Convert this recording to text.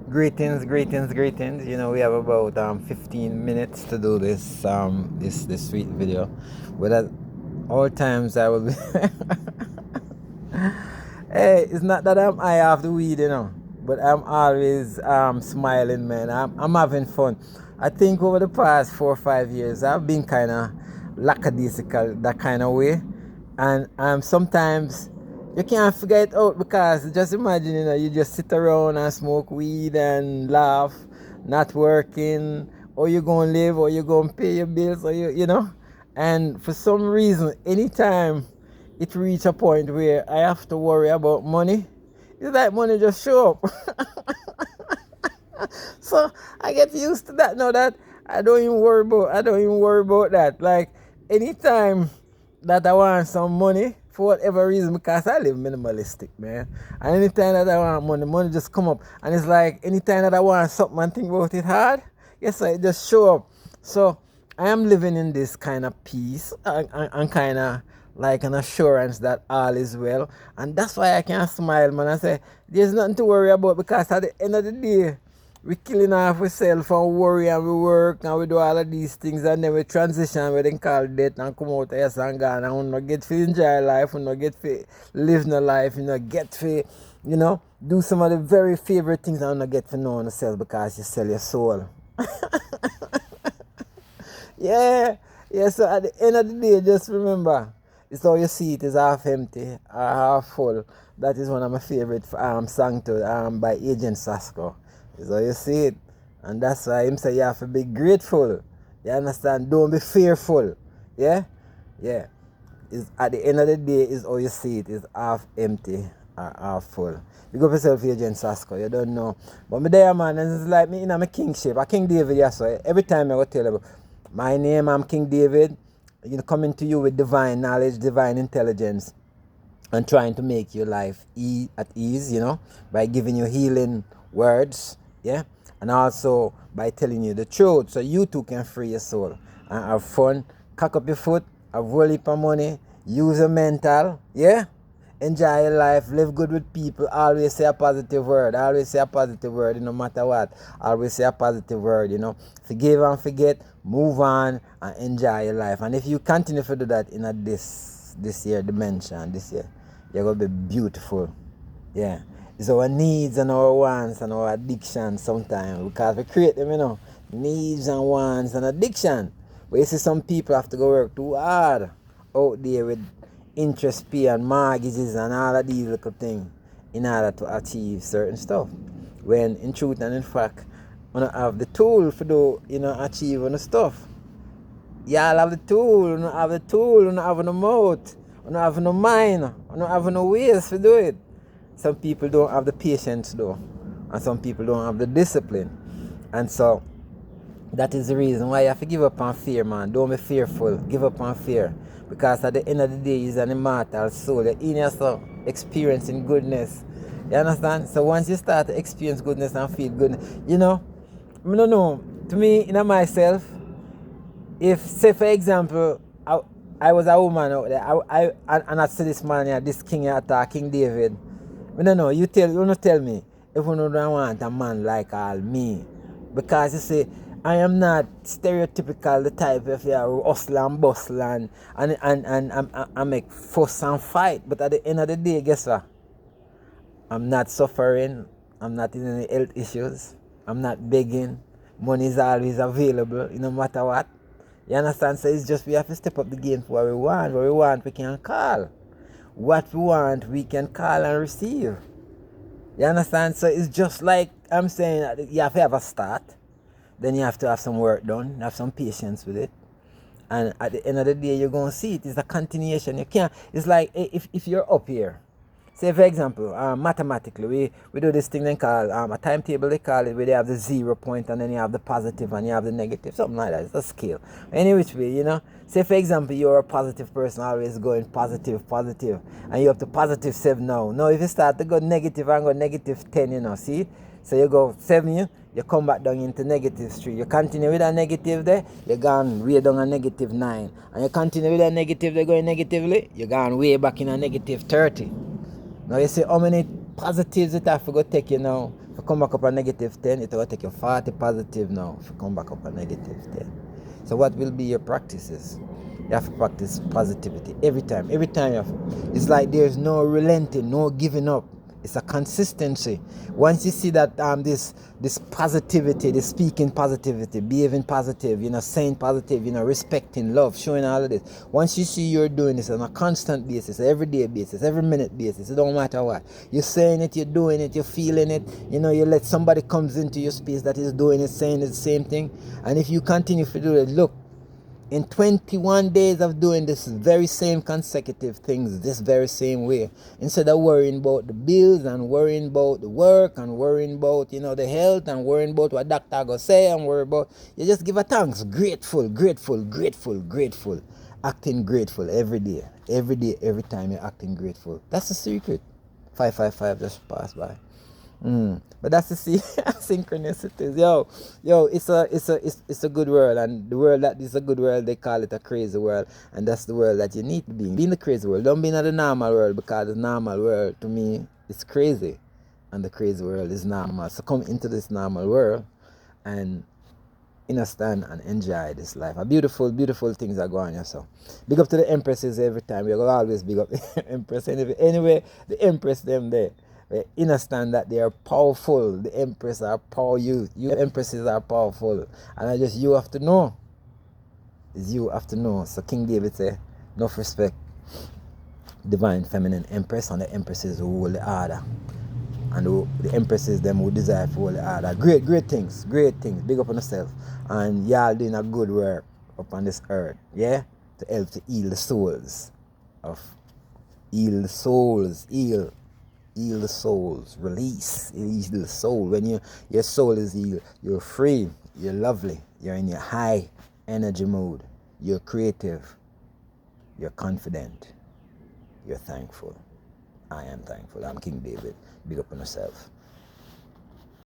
Greetings. You know, we have about 15 minutes to do this sweet video. But at all times I will be hey, it's not that I'm high off the weed, but I'm always smiling, man. I'm having fun. I think over the past 4 or 5 years I've been kinda lackadaisical that kind of way. And sometimes you can't figure it out because just imagine, you just sit around and smoke weed and laugh, not working, or you gonna live, or you gonna pay your bills, or and for some reason, anytime it reach a point where I have to worry about money, it's like money just show up. So I get used to that now that I don't even worry about that. Like anytime that I want some money for whatever reason, because I live minimalistic, man. And anytime that I want money, money just come up. And it's like anytime that I want something and think about it hard, yes, it just show up. So I am living in this kind of peace and kind of like an assurance that all is well. And that's why I can smile, man. I say, there's nothing to worry about because at the end of the day, we killing off ourselves and worry and we work and we do all of these things and then we transition we then call death and come out yes and gone and we not get to enjoy life, we not get to live no life, we not get to, do some of the very favorite things and we not get to know yourself because you sell your soul. Yeah, so at the end of the day, just remember, it's how you see it is half empty or half full. That is one of my favorite songs by Agent Sasco. Is how you see it. And that's why him say you have to be grateful. You understand? Don't be fearful. Yeah? Yeah. It's, at the end of the day, is how you see it. It's half empty or half full. You go for yourself, Agent Sasco. You don't know. But me there, man, and it's like me in my kingship. I King David, yeah, so every time I go tell you, my name, I'm King David. Coming to you with divine knowledge, divine intelligence, and trying to make your life at ease, by giving you healing words, yeah, and also by telling you the truth so you too can free your soul and have fun, cock up your foot, have a whole heap of money, use your mental, yeah, enjoy your life, live good with people, always say a positive word, no matter what, always say a positive word, forgive and forget, move on and enjoy your life. And if you continue to do that in this year dimension, this year, you're going to be beautiful, yeah. It's our needs and our wants and our addictions sometimes because we create them, needs and wants and addiction. But you see some people have to go work too hard out there with interest pay and mortgages and all of these little things in order to achieve certain stuff. When in truth and in fact, we don't have the tool to do, achieve on the stuff. Y'all have the tool, we don't have the tool, we don't have no mouth, we don't have no mind, we don't have no ways to do it. Some people don't have the patience though, and some people don't have the discipline. And so that is the reason why you have to give up on fear, man. Don't be fearful. Give up on fear. Because at the end of the day, it's an immortal soul. You're in yourself experiencing goodness. You understand? So once you start to experience goodness and feel good, I don't know. To me, myself, if, say for example, I was a woman out there, and I see this man here, this king here, King David. I don't know, you don't tell me if you don't want a man like all me. Because you see, I am not stereotypical the type of hustle and bustle and I make fuss and fight. But at the end of the day, guess what? I'm not suffering. I'm not in any health issues. I'm not begging. Money is always available, no matter what. You understand? So it's just we have to step up the game for what we want. What we want, we can call. What we want, we can call and receive. You understand? So it's just like I'm saying, you have to have a start. Then you have to have some work done, have some patience with it. And at the end of the day, you're going to see it. It's a continuation. You can't, it's like if you're up here. Say, for example, mathematically, we do this thing they call a timetable, they call it, where they have the 0 point and then you have the positive and you have the negative, something like that. It's a scale. Any which way, Say, for example, you're a positive person, always going positive, and you're up to positive 7 now. Now, if you start to go negative and go negative 10, see? So you go 7, you come back down into negative 3. You continue with a negative there, you're gone way down a negative 9. And you continue with a negative there going negatively, you're gone way back in a negative 30. Now you see how many positives it have to go take you now you come back up a negative 10, it will take you 40 positive now if you come back up a negative 10. So what will be your practices? You have to practice positivity every time. Every time it's like there's no relenting, no giving up. It's a consistency. Once you see that this positivity, this speaking positivity, behaving positive, saying positive, respecting, love, showing all of this. Once you see you're doing this on a constant basis, everyday basis, every minute basis, it don't matter what. You're saying it, you're doing it, you're feeling it. You let somebody comes into your space that is doing it, saying the same thing. And if you continue to do it, look, in 21 days of doing this very same consecutive things this very same way, instead of worrying about the bills and worrying about the work and worrying about the health and worrying about what doctor go say and worry about, you just give a thanks, grateful, acting grateful every day, every time you're acting grateful. That's the secret. 555 just passed by. But that's the synchronicities. Yo, it's a good world, and the world that is a good world, they call it a crazy world, and that's the world that you need to be in. Be in the crazy world. Don't be in the normal world, because the normal world to me is crazy, and the crazy world is normal. So come into this normal world and understand and enjoy this life. A beautiful things are going on. So big up to the empresses every time. We're gonna always big up the empress. Anyway, the empress them there. We understand that they are powerful. The empress are powerful. You empresses are powerful. And you have to know. It's you have to know. So King David say, enough respect. Divine feminine empress and the empresses who hold the order. And the empresses them who desire for hold the order. Great things. Big up on yourself. And y'all doing a good work upon this earth. Yeah? To help to heal the souls. Heal the souls, release the soul. When your soul is healed, you're free, you're lovely, you're in your high energy mode, you're creative, you're confident, you're thankful. I am thankful. I'm King David. Big up on yourself.